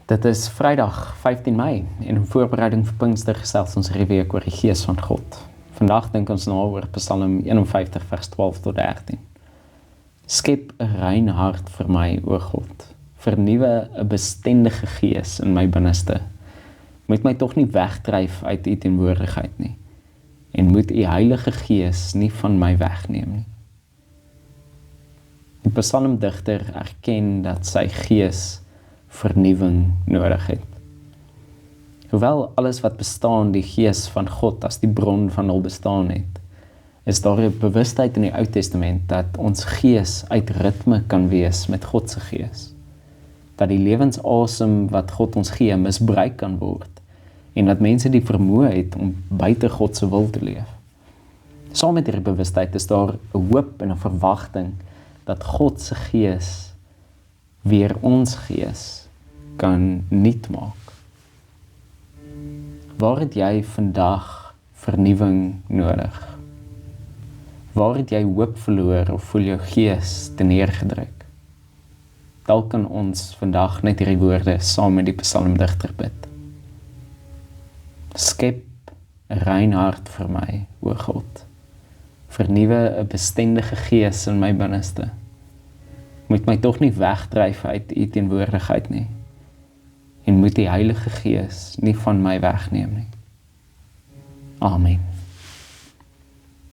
Dit is Vrydag 15 Mei en in voorbereiding vir Pinkster gesels ons hierdie week oor die Gees van God. Vandag dink ons na oor Psalm 51 vers 12 tot 13. Skep 'n rein hart vir my, o God. Vernuwe 'n bestendige gees in my binneste. Moet my tog nie wegdryf uit u teenwoordigheid nie. En moet u Heilige Gees nie van my wegneem nie. Die psalmdigter erken dat sy gees vernuwing nodig het. Hoewel alles wat bestaan die Gees van God as die bron van al bestaan het, is daar 'n bewustheid in die Ou Testament dat ons gees uit ritme kan wees met God se gees. Dat die lewensasem wat God ons gee misbruik kan word en dat mense die vermoë het om buite God se wil te leef. Saam met hierdie bewustheid is daar 'n hoop en 'n verwagting dat God se gees weer ons gees kan nuut maak. Waar het jy vandag vernuwing nodig? Waar het jy hoop verloor of voel jou gees teneergedruk? Dalk kan ons vandag net hierdie woorde saam met die psalmdigter bid. Skep 'n rein hart vir my, o God. Vernuwe 'n bestendige gees in my binneste. Moet my tog nie wegdryf uit u teenwoordigheid nie. En moet die Heilige Gees nie van my wegneem nie. Amen.